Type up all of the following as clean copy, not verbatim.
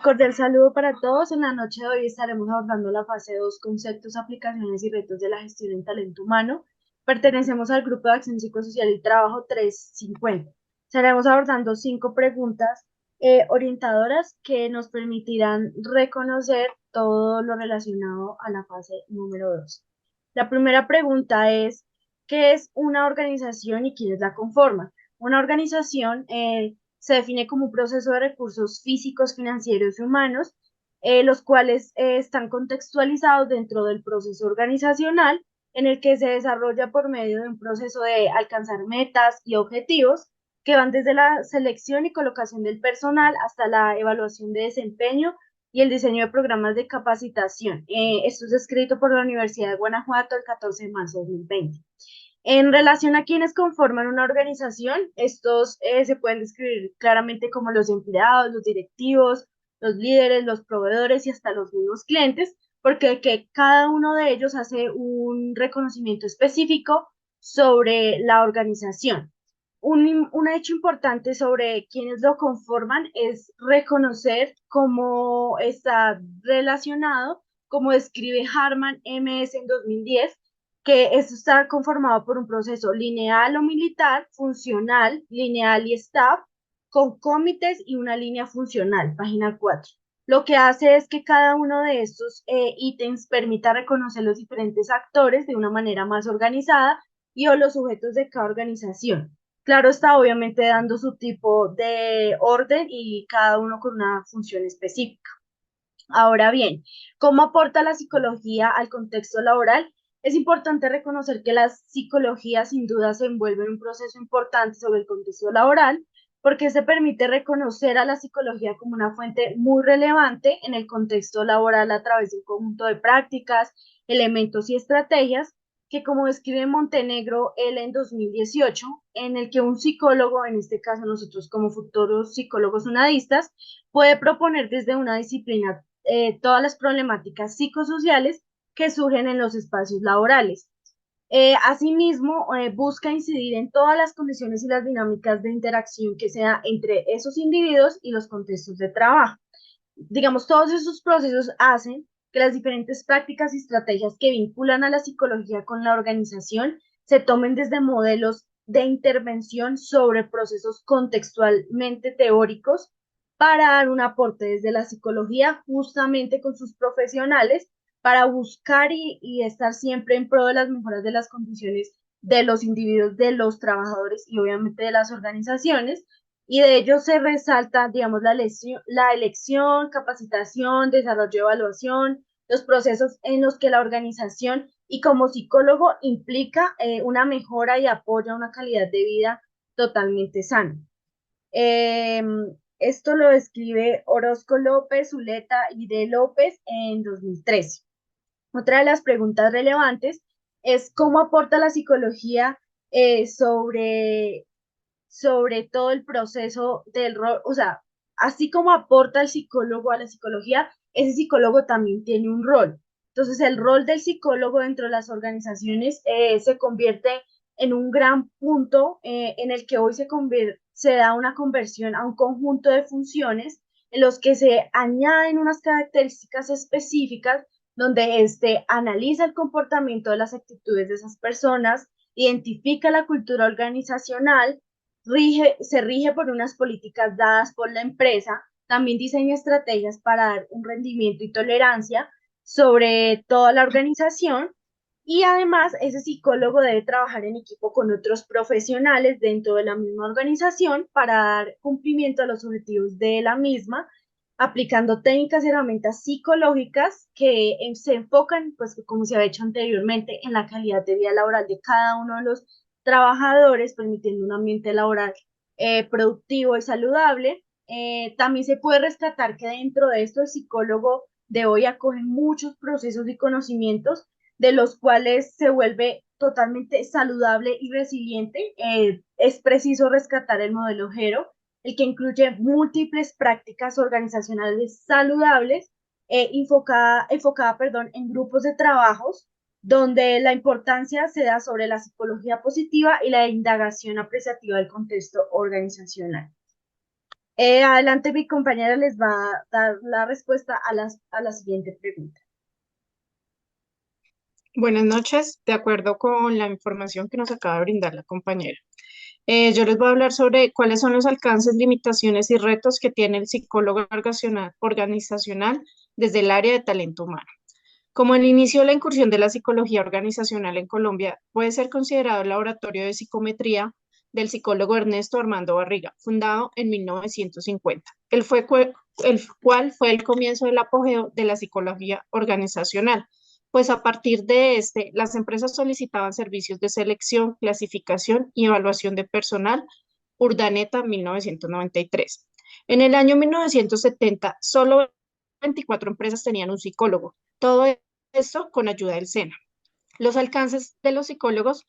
Cordial saludo para todos. En la noche de hoy estaremos abordando la fase 2, conceptos, aplicaciones y retos de la gestión en talento humano. Pertenecemos al grupo de acción psicosocial y trabajo 350. Estaremos abordando 5 preguntas orientadoras que nos permitirán reconocer todo lo relacionado a la fase número 2. La primera pregunta es, ¿qué es una organización y quiénes la conforman? Una organización se define como un proceso de recursos físicos, financieros y humanos, los cuales están contextualizados dentro del proceso organizacional en el que se desarrolla por medio de un proceso de alcanzar metas y objetivos que van desde la selección y colocación del personal hasta la evaluación de desempeño y el diseño de programas de capacitación. Esto es escrito por la Universidad de Guanajuato el 14 de marzo de 2020. En relación a quienes conforman una organización, estos se pueden describir claramente como los empleados, los directivos, los líderes, los proveedores y hasta los mismos clientes, porque que cada uno de ellos hace un reconocimiento específico sobre la organización. Un hecho importante sobre quienes lo conforman es reconocer cómo está relacionado, como describe Harman MS en 2010, que esto está conformado por un proceso lineal o militar, funcional, lineal y staff, con comités y una línea funcional, página 4. Lo que hace es que cada uno de estos ítems permita reconocer los diferentes actores de una manera más organizada y o los sujetos de cada organización. Claro, está obviamente dando su tipo de orden y cada uno con una función específica. Ahora bien, ¿cómo aporta la psicología al contexto laboral? Es importante reconocer que la psicología sin duda se envuelve en un proceso importante sobre el contexto laboral, porque se permite reconocer a la psicología como una fuente muy relevante en el contexto laboral a través de un conjunto de prácticas, elementos y estrategias que, como describe Montenegro él en 2018, en el que un psicólogo, en este caso nosotros como futuros psicólogos unadistas, puede proponer desde una disciplina todas las problemáticas psicosociales que surgen en los espacios laborales. Asimismo, busca incidir en todas las condiciones y las dinámicas de interacción que sea entre esos individuos y los contextos de trabajo. Digamos, todos esos procesos hacen que las diferentes prácticas y estrategias que vinculan a la psicología con la organización se tomen desde modelos de intervención sobre procesos contextualmente teóricos para dar un aporte desde la psicología justamente con sus profesionales para buscar y estar siempre en pro de las mejoras de las condiciones de los individuos, de los trabajadores y obviamente de las organizaciones, y de ello se resalta, digamos, la elección, capacitación, desarrollo, evaluación, los procesos en los que la organización y como psicólogo implica una mejora y apoya una calidad de vida totalmente sana. Eh, Esto lo describe Orozco López, Zuleta y De López en 2013. Otra de las preguntas relevantes es cómo aporta la psicología sobre todo el proceso del rol, o sea, así como aporta el psicólogo a la psicología, ese psicólogo también tiene un rol. Entonces, el rol del psicólogo dentro de las organizaciones se convierte en un gran punto en el que hoy se da una conversión a un conjunto de funciones en los que se añaden unas características específicas donde este analiza el comportamiento de las actitudes de esas personas, identifica la cultura organizacional, se rige por unas políticas dadas por la empresa, también diseña estrategias para dar un rendimiento y tolerancia sobre toda la organización y además ese psicólogo debe trabajar en equipo con otros profesionales dentro de la misma organización para dar cumplimiento a los objetivos de la misma, aplicando técnicas y herramientas psicológicas que se enfocan, pues como se ha hecho anteriormente, en la calidad de vida laboral de cada uno de los trabajadores, permitiendo un ambiente laboral productivo y saludable. También se puede rescatar que dentro de esto el psicólogo de hoy acoge muchos procesos y conocimientos de los cuales se vuelve totalmente saludable y resiliente. Es preciso rescatar el modelo GERO, el que incluye múltiples prácticas organizacionales saludables, enfocada, en grupos de trabajos donde la importancia se da sobre la psicología positiva y la indagación apreciativa del contexto organizacional. Adelante, mi compañera les va a dar la respuesta a la siguiente pregunta. Buenas noches, de acuerdo con la información que nos acaba de brindar la compañera. Yo les voy a hablar sobre cuáles son los alcances, limitaciones y retos que tiene el psicólogo organizacional desde el área de talento humano. Como el inicio de la incursión de la psicología organizacional en Colombia, puede ser considerado el laboratorio de psicometría del psicólogo Ernesto Armando Barriga, fundado en 1950. El cual fue el comienzo del apogeo de la psicología organizacional, pues a partir de este, las empresas solicitaban servicios de selección, clasificación y evaluación de personal, Urdaneta 1993. En el año 1970, solo 24 empresas tenían un psicólogo. Todo esto con ayuda del SENA. Los alcances de los psicólogos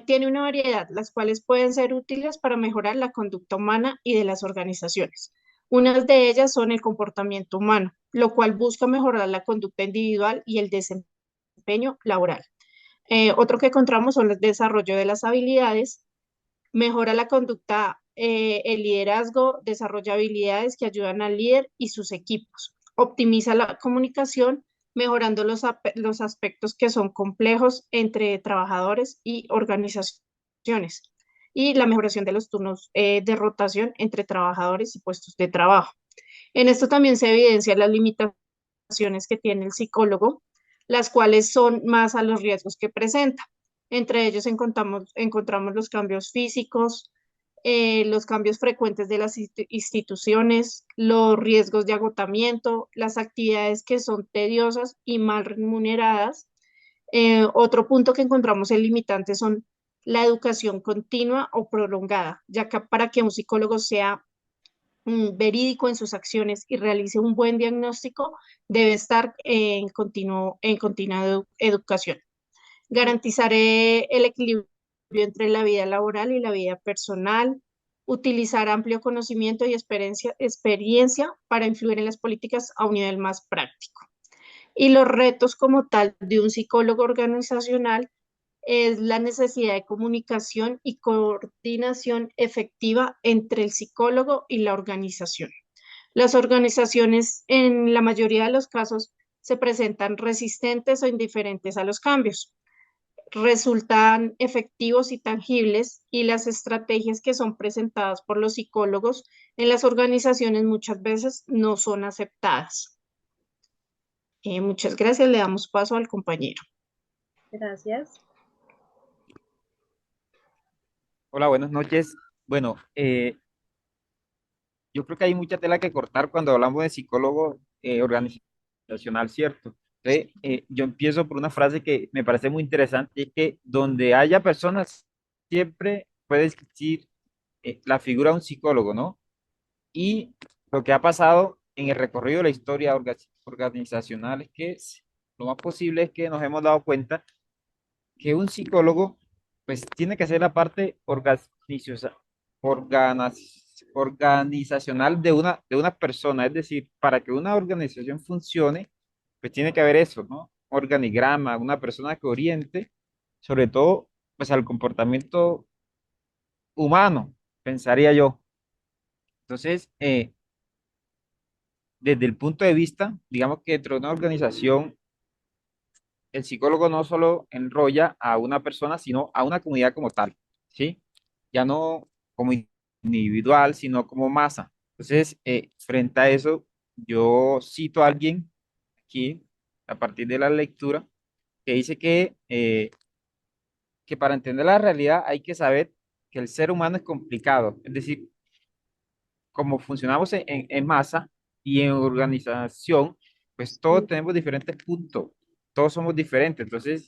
tienen una variedad, las cuales pueden ser útiles para mejorar la conducta humana y de las organizaciones. Unas de ellas son el comportamiento humano, lo cual busca mejorar la conducta individual y el desempeño laboral. Otro que encontramos son el desarrollo de las habilidades, mejora la conducta, el liderazgo, desarrolla habilidades que ayudan al líder y sus equipos, optimiza la comunicación, mejorando los aspectos que son complejos entre trabajadores y organizaciones, y la mejoración de los turnos de rotación entre trabajadores y puestos de trabajo. En esto también se evidencian las limitaciones que tiene el psicólogo, las cuales son más a los riesgos que presenta. Entre ellos encontramos los cambios físicos, los cambios frecuentes de las instituciones, los riesgos de agotamiento, las actividades que son tediosas y mal remuneradas. Otro punto que encontramos en limitante son la educación continua o prolongada, ya que para que un psicólogo sea verídico en sus acciones y realice un buen diagnóstico, debe estar en continua educación. Garantizar el equilibrio entre la vida laboral y la vida personal, utilizar amplio conocimiento y experiencia para influir en las políticas a un nivel más práctico. Y los retos como tal de un psicólogo organizacional es la necesidad de comunicación y coordinación efectiva entre el psicólogo y la organización. Las organizaciones, en la mayoría de los casos, se presentan resistentes o indiferentes a los cambios, resultan efectivos y tangibles, y las estrategias que son presentadas por los psicólogos en las organizaciones muchas veces no son aceptadas. Muchas gracias, le damos paso al compañero. Gracias. Hola, buenas noches. Bueno, yo creo que hay mucha tela que cortar cuando hablamos de psicólogo organizacional, ¿cierto? Entonces, yo empiezo por una frase que me parece muy interesante, y es que donde haya personas, siempre puede existir la figura de un psicólogo, ¿no? Y lo que ha pasado en el recorrido de la historia organizacional es que lo más posible es que nos hemos dado cuenta que un psicólogo pues tiene que ser la parte organizacional de una persona, es decir, para que una organización funcione, pues tiene que haber eso, ¿no? Organigrama, una persona que oriente, sobre todo, pues al comportamiento humano, pensaría yo. Entonces, desde el punto de vista, digamos que dentro de una organización, el psicólogo no solo enrolla a una persona, sino a una comunidad como tal, ¿sí? Ya no como individual, sino como masa. Entonces, frente a eso, yo cito a alguien aquí, a partir de la lectura, que dice que para entender la realidad hay que saber que el ser humano es complicado, es decir, como funcionamos en masa y en organización, pues todos Sí. tenemos diferentes puntos, todos somos diferentes. Entonces,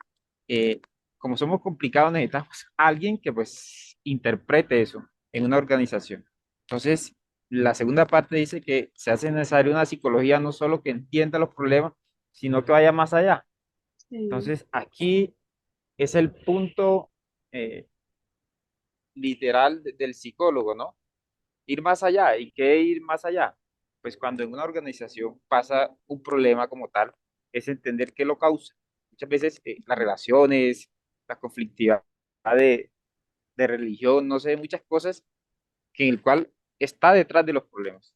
eh, como somos complicados, necesitamos alguien que pues interprete eso en una organización. Entonces, la segunda parte dice que se hace necesaria una psicología no solo que entienda los problemas, sino que vaya más allá. Sí. Entonces, aquí es el punto literal del psicólogo, ¿no? Ir más allá. ¿Y qué ir más allá? Pues cuando en una organización pasa un problema como tal, es entender qué lo causa. Muchas veces las relaciones, la conflictividad de religión, no sé, muchas cosas que en el cual está detrás de los problemas.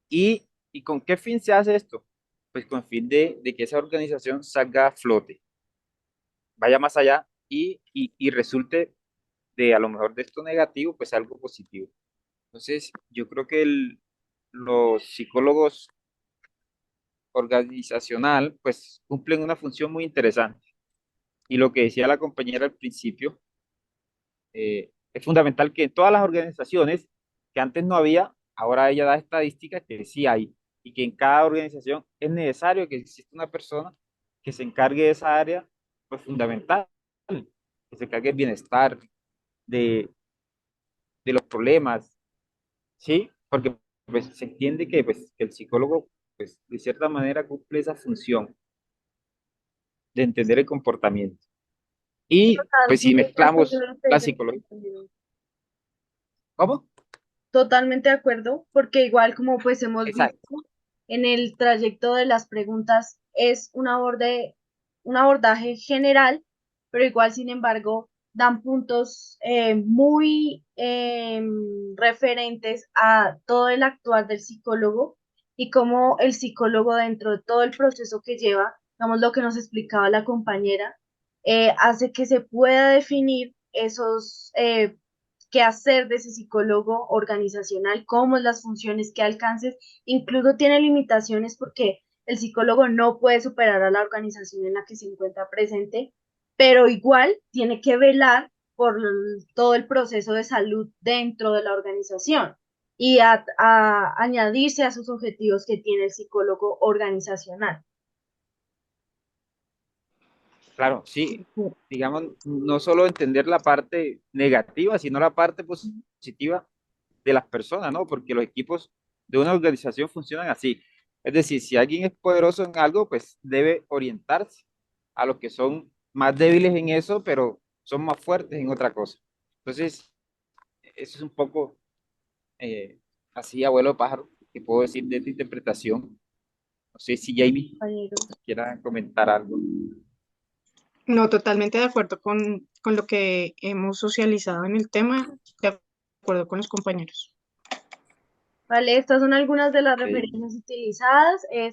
¿Y con qué fin se hace esto? Pues con el fin de que esa organización salga a flote, vaya más allá y resulte de a lo mejor de esto negativo, pues algo positivo. Entonces, yo creo que los psicólogos organizacional, pues cumplen una función muy interesante. Y lo que decía la compañera al principio, es fundamental que en todas las organizaciones que antes no había, ahora ella da estadísticas que sí hay, y que en cada organización es necesario que exista una persona que se encargue de esa área, pues fundamental, que se encargue del bienestar, de, de los problemas, ¿sí? Porque pues, se entiende que, pues, que el psicólogo, pues, de cierta manera cumple esa función de entender el comportamiento. Y pues si Totalmente de acuerdo mezclamos con lo que la dice tu psicología, compañero. ¿cómo? Totalmente de acuerdo, porque igual como pues hemos visto Exacto, en el trayecto de las preguntas, es un abordaje general, pero igual, sin embargo, dan puntos muy referentes a todo el actuar del psicólogo y cómo el psicólogo dentro de todo el proceso que lleva, digamos lo que nos explicaba la compañera, hace que se pueda definir esos qué hacer de ese psicólogo organizacional, cómo es las funciones que alcances, incluso tiene limitaciones porque el psicólogo no puede superar a la organización en la que se encuentra presente, pero igual tiene que velar por todo el proceso de salud dentro de la organización y a añadirse a sus objetivos que tiene el psicólogo organizacional. claro, sí, digamos, no solo entender la parte negativa, sino la parte positiva de las personas, ¿no? Porque los equipos de una organización funcionan así. Es decir, si alguien es poderoso en algo, pues debe orientarse a los que son más débiles en eso, pero son más fuertes en otra cosa. Entonces, eso es un poco así, abuelo pájaro, que puedo decir de esta interpretación. No sé si Jamie Compañero. quiera comentar algo. No, totalmente de acuerdo con lo que hemos socializado en el tema, de acuerdo con los compañeros. Vale, estas son algunas de las Ok. referencias utilizadas.